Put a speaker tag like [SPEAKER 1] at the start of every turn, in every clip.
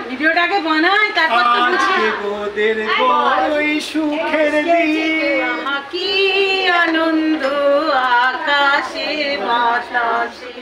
[SPEAKER 1] ভিডিওটাকে বানাই তারপর তো বুঝবে
[SPEAKER 2] ওদের বড়ই সুখের দিন
[SPEAKER 1] কি আনন্দ আকাশে বাতাসে।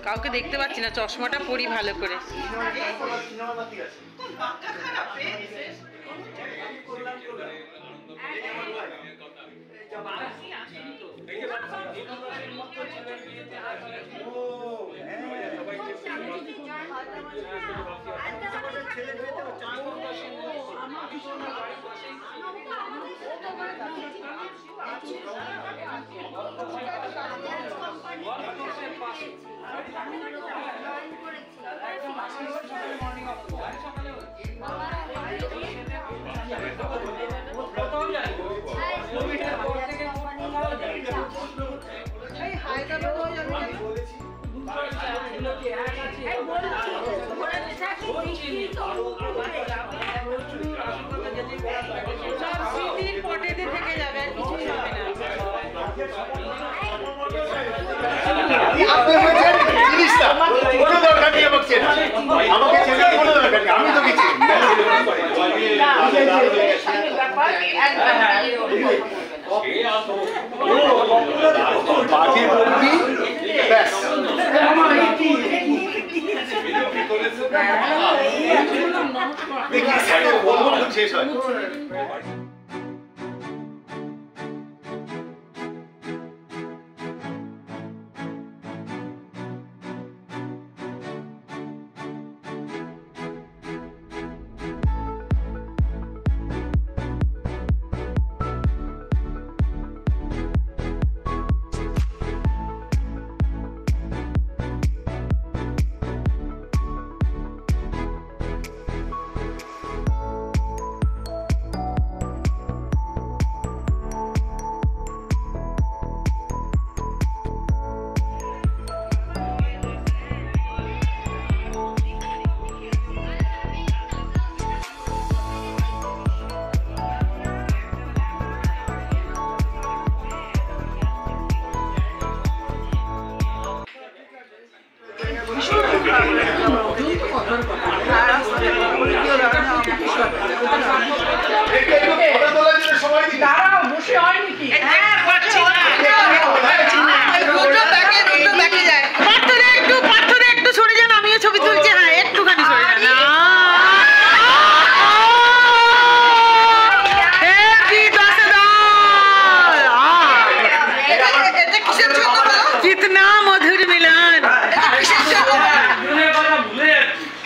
[SPEAKER 1] কাউকে দেখতে পাচ্ছি না, চশমাটা পরি ভালো করে।
[SPEAKER 2] শেষ হয়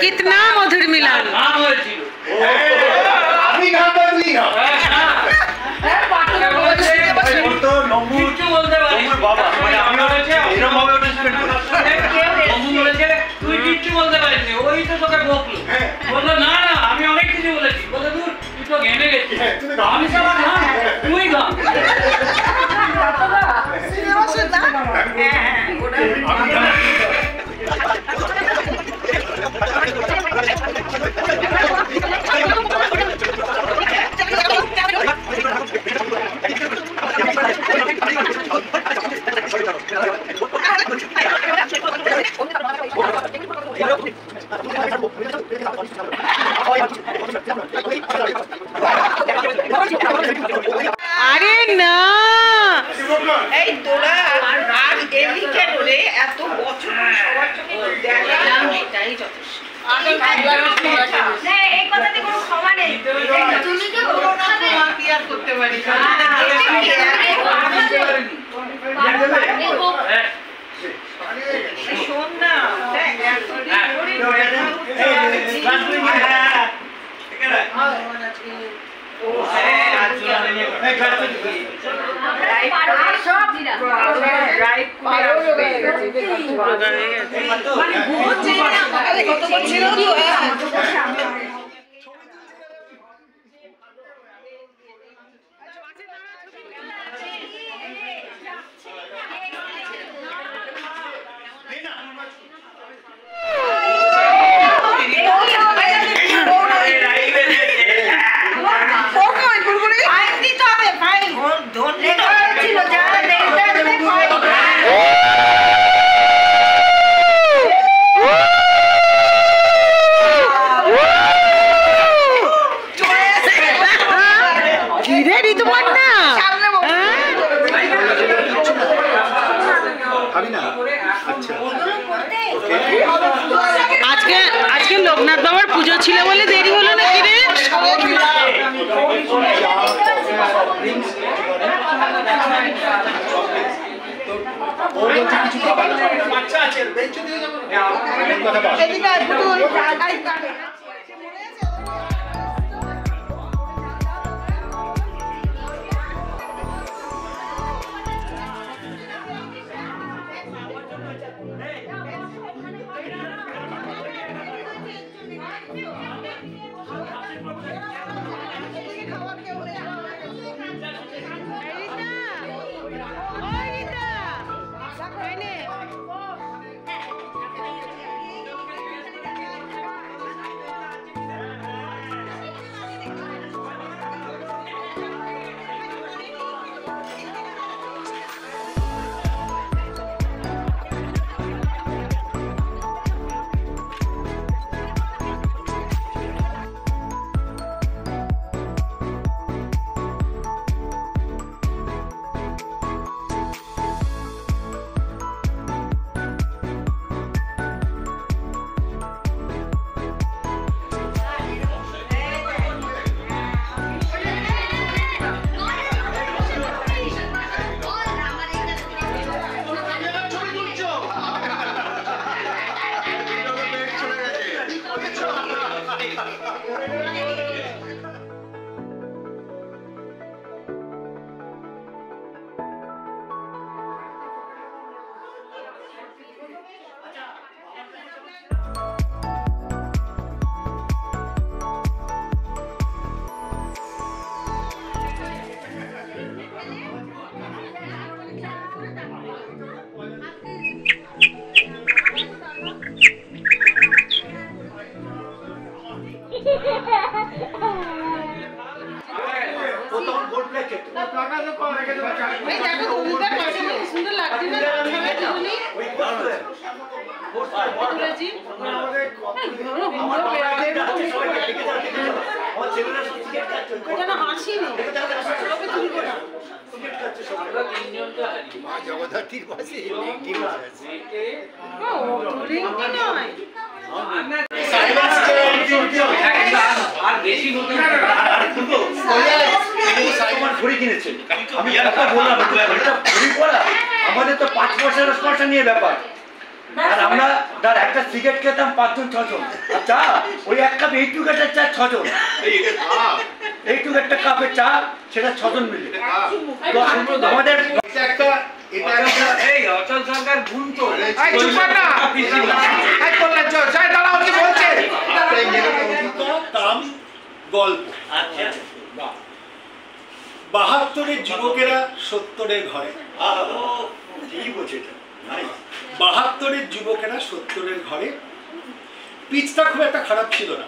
[SPEAKER 2] कितना मधुर मिलन अरे ना এই দোলা আর এমনি কেন রে এত বছর সবার চোখে দেখলাম এটাই যথেষ্ট আমি না এই কথাতে কোনো ক্ষমা নেই তুমি কি করো না
[SPEAKER 1] পারি।
[SPEAKER 2] শোন না
[SPEAKER 1] আজকে লোকনাথ বাবার পুজো ছিল বলে দেরি হলো না কি রে?
[SPEAKER 3] আমাদের তো 5 বছরের রেসপন্সিবিলিটি নিয়ে ব্যাপার আর আমরা তার একটা সিগারেট খেতাম 5 জন 6 জন চা ওই এক কাপ এইটুকের চা 6 জন এইটুক একটা কাপের চা সেটা 6 জন মিলে আমাদের একটা এটা একটা এই অচল সরকার ভুল তো এই চুপ কর না এই করলে চল যাই দাঁড়াও কি বলছে কাম গল্প আচ্ছা বাহ 72 যুবকেরা 70 ঘরে ঠিকই বলছে এটা 72 যুবকেরা 70 ঘরে পিচটা খুব একটা খারাপ ছিল না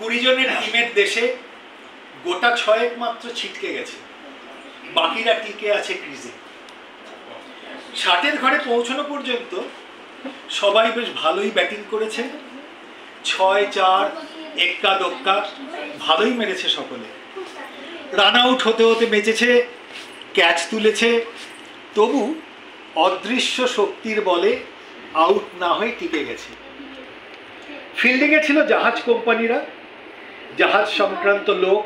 [SPEAKER 3] 20 জনের টিমের দেশে গোটা 6 মাত্র ছিটকে গেছে বাকিরা টিকে আছে ক্রিজে 60 ঘরে পৌঁছানো পর্যন্ত সবাই বেশ ভালোই ব্যাটিং করেছে 6-4 এক্কা দোক্কা ভালোই মেরেছে সকলে রান আউট হতে হতে বেঁচেছে ক্যাচ তুলেছে তবু অদৃশ্য শক্তির বলে আউট না হয়ে টিকে গেছে ফিল্ডিংয়ে ছিল জাহাজ কোম্পানিরা জাহাজ সংক্রান্ত লোক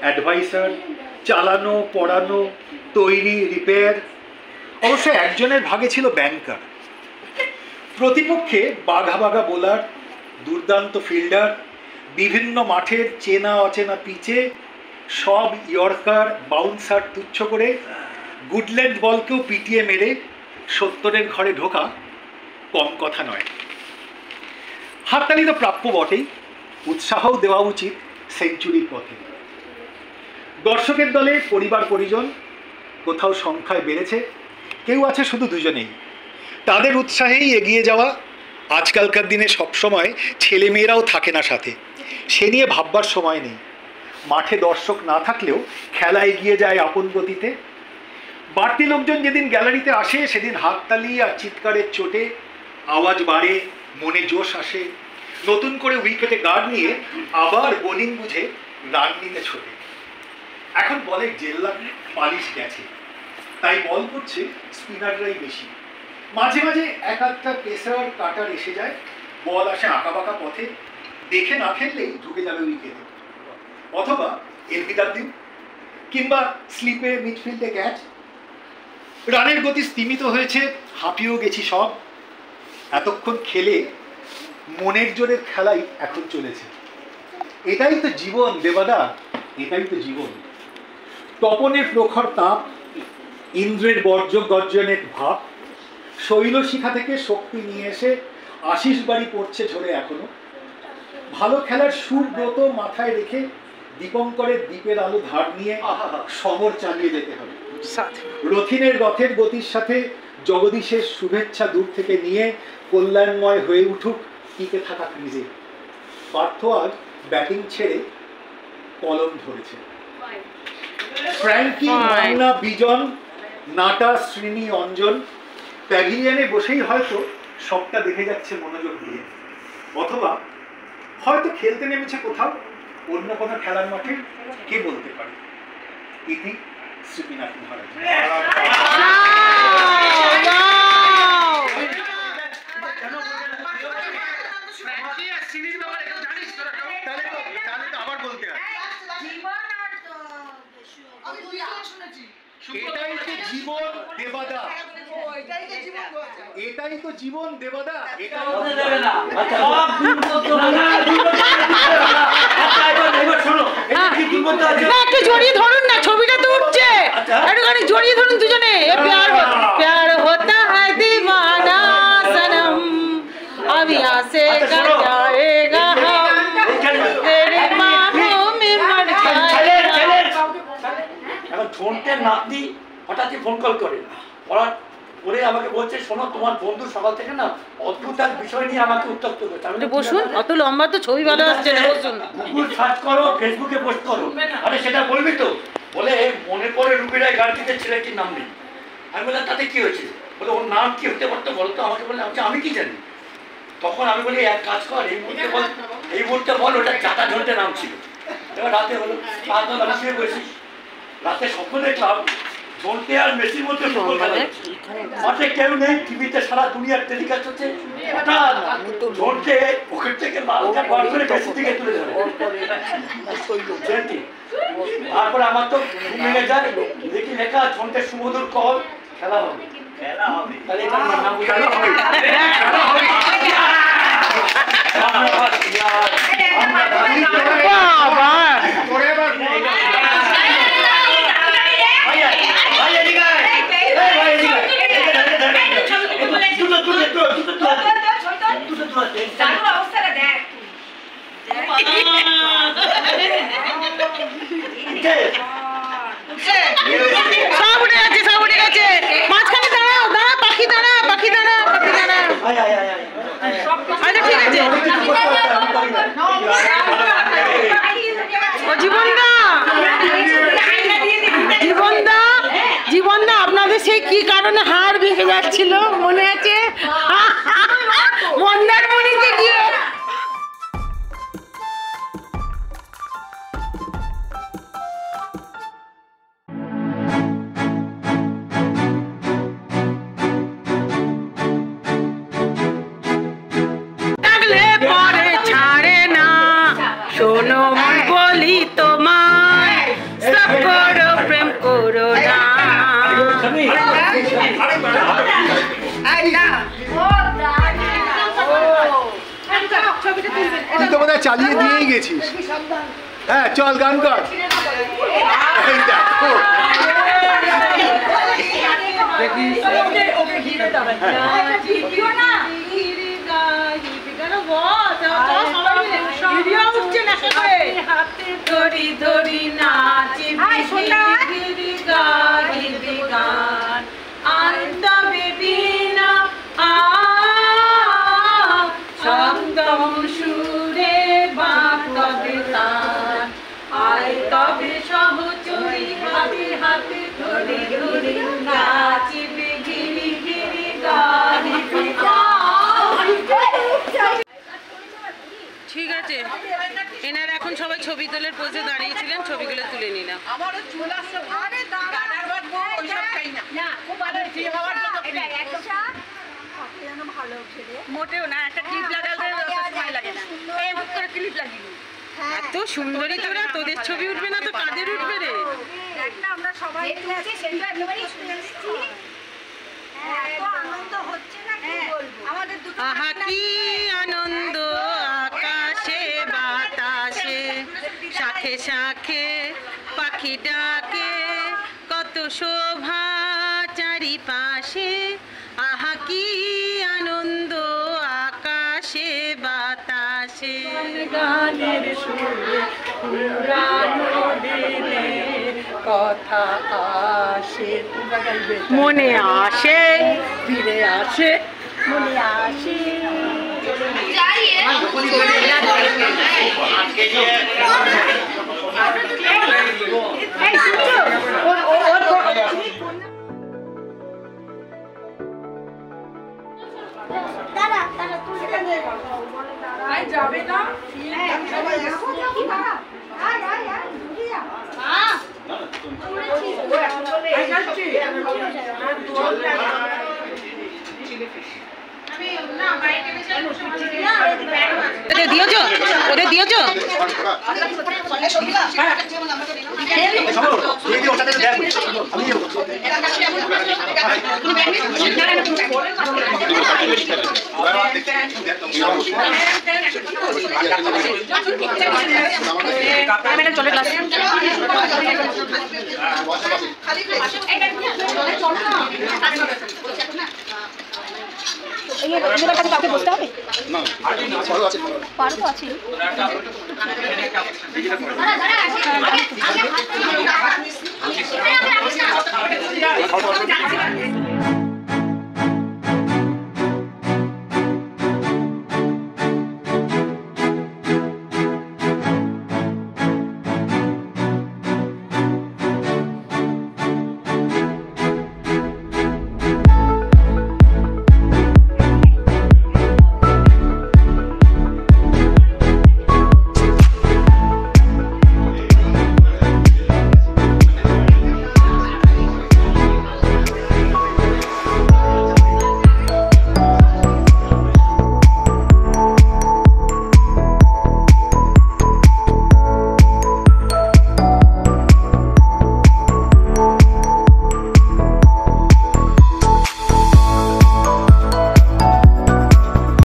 [SPEAKER 3] অ্যাডভাইসার চালানো, পড়ানো, তৈরি, রিপেয়ার। অবশ্য একজনের ভাগে ছিল ব্যাংকার। প্রতিপক্ষে বাঘা বাঘা বোলার, দুর্দান্ত ফিল্ডার, বিভিন্ন মাঠের চেনা অচেনা পিচে সব ইয়র্কার, বাউন্সার তুচ্ছ করে গুডল্যান্ড বলকেও পিটিয়ে মেরে 70-এর ঘরে ঢোকা কম কথা নয়। হাততালি তো প্রাপ্য বটেই, উৎসাহও দেওয়া উচিত সেঞ্চুরির পথে। দর্শকের দলে পরিবার পরিজন কোথাও সংখ্যায় বেড়েছে, কেউ আছে শুধু দুজনেই। তাদের উৎসাহেই এগিয়ে যাওয়া। আজকালকার দিনে সবসময় ছেলেমেয়েরাও থাকে না সাথে, সে নিয়ে ভাববার সময় নেই। মাঠে দর্শক না থাকলেও খেলা এগিয়ে যায় আপন গতিতে। বাড়তি লোকজন যেদিন গ্যালারিতে আসে সেদিন হাততালি আর চিৎকারের চোটে আওয়াজ বাড়ে, মনে জোশ আসে। নতুন করে উইকেটে গার্ড নিয়ে আবার বোলিং বুঝে রান নিতে ছোটে। এখন বলের জেল্লা পালিশ গেছে, তাই বল করছে স্পিনাররাই বেশি। মাঝে মাঝে এক একটা পেসার কাটার এসে যায়, বল আসে আঁকা বাঁকা পথে, দেখে না ফেললেই ঢুকে যাবে উইকেটে। অথবা এলবিডব্লিউ কিংবা স্লিপে মিডফিল্ডে ক্যাচ। রানের গতি স্তিমিত হয়েছে, হাঁপিয়েও গেছি সব। এতক্ষণ খেলে মনের জোরের খেলাই এখন চলেছে। এটাই তো জীবন দেবাদা, এটাই তো জীবন। তপনের প্রখর তাপ, ইন্দ্রের বর্জ্য গর্জনের ভাব, শৈলশিখা থেকে শক্তি নিয়ে এসে আশিস বাড়ি পড়ছে ঝরে এখনো। ভালো খেলার সুব্রত মাথায় রেখে দীপঙ্করের দ্বীপের আলো ধার নিয়ে সমর চালিয়ে যেতে হবে। রথিনের রথের গতির সাথে জগদীশের শুভেচ্ছা দূর থেকে নিয়ে কল্যাণময় হয়ে উঠুক টিকে থাকা ক্রিজে। পার্থ আজ ব্যাটিং ছেড়ে কলম ধরেছে। ফ্র্যাঙ্কি, মান্না, বিজন, নাটা, শ্রীনি, অঞ্জন প্যাভিলিয়নে বসেই হয়তো সবটা দেখে যাচ্ছে মনোযোগ দিয়ে। অথবা হয়তো খেলতে নেমেছে কোথাও অন্য কোনো খেলার মাঠে, কে বলতে পারে। ইতি শ্রীনাথ মহারাজ। আবার বলতে হয়, এটাই তো জীবন দেবাদা, এটাই তো জীবন দেবাদা।
[SPEAKER 1] একটু জড়িয়ে ধরুন না, ছবিটা তো উঠছে, একটুখানি জড়িয়ে ধরুন দুজনে। প্যার হোতা হ্যায় দিওয়ানা সনম, अब यहाँ से कर जाएगा हम, तेरे बाहों में मर जाएगा।
[SPEAKER 4] এখন ঝন্টের নাতনি হঠাৎই ফোন কল করে ওরে আমাকে বলছে, শোনো তোমার বন্ধু সকাল থেকে না অদ্ভুত এক বিষয় নিয়ে আমাকে উত্তপ্ত করছে। আমি
[SPEAKER 1] বসুন, অত লম্বা তো ছবি ভালো আসছে না, বসুন।
[SPEAKER 4] গুগল সার্চ করো, ফেসবুকে পোস্ট করো। আরে সেটা বলবি তো? বলে মনে পড়ে রুবিরায় গার্গীদের ছেলেটির নাম নেই। আমি বললাম তাতে কি হয়েছে? বলে ওর নাম কি হতে পারতো বলো তো আমাকে। বলে আমি কি জানি। তখন আমি বলি এক কাজ কর, এই মুহূর্তে বল ওটা চাটা ঝন্টে নাম ছিল। এবার রাতে হলো আমি শুয়ে বসি, রাতে স্বপ্ন দেখলাম ঝন্টে আর মেসির মধ্যে মাঠে কেউ নেই, টিভিতে সারা দুনিয়ার টেলিকাস্ট হচ্ছে। ঝন্টে পকেট থেকে লাল কার্ড বার করে মেসির দিকে তুলে ধরে। তারপরে আমার তো ঘুম ভেঙে যায়, দেখি লেখা ঝন্টের সুমধুর কল, খেলা হবে। তাহলে এটার নাম খেলা হবে।
[SPEAKER 1] সব উঠে গেছে, সব উঠে গেছে। মাঝখানে দাঁড়াও, দাঁড়া পাখি, দাঁড়া পাখি, দাঁড়া পাখি, দাঁড়া। আচ্ছা ঠিক আছে। ও জীবনদা, জীবনদা, জীবনদা আপনাদের সেই কি কারণে হাড় ভেঙে যাচ্ছিল মনে আছে? মন্দারমণিতে গিয়ে। শোনো বলি তোমায়, সব করো
[SPEAKER 3] বোধহয় চালিয়ে দিয়েই গেছিস। হ্যাঁ চল গান কর। এই দেখো
[SPEAKER 1] তবে সহচরী হাতে হাতে ধরে ধরে নাচিবে গিরি গিরি গাইবে গান। ঠিক আছে, এনারা এখন সবাই ছবি তোলার পোজে দাঁড়িয়েছিলেন, ছবিগুলো তুলে নিলাম।
[SPEAKER 2] আমারও চুল আসছে আরে দাদার বাদ ওইসব চাই না না খুব ভালো জি হওয়ার জন্য এটা একদম ভালো ছেলে মোটেও না একটা ক্লিপ লাগালে সময় লাগে না এই বুক করে ক্লিপ লাগিয়ে
[SPEAKER 1] এত সুন্দরী তোরা, তোদের ছবি উঠবে না তো কাদের উঠবে রে?
[SPEAKER 2] একটা আমরা সবাই মিলে আছি সেটা একেবারে শুনেছি এত আনন্দ হচ্ছে না কি বলবো আমাদের দুটো
[SPEAKER 1] আহা কি আনন্দ আকাশে বাতাসে, শাখে শাখে পাখি ডাকে, কত শোভা চারিপাশে। আহা কি আনন্দ আকাশে বাতাসে, গানের সুরে পুরানো দিনের কথা আসে, মনে আসে, ফিরে আসে, মনে আসে। যাবে না দিয়েছ, ওদের দিয়েছ। চলে ক্লাস কাছে বসতে হবে পারো তো আছে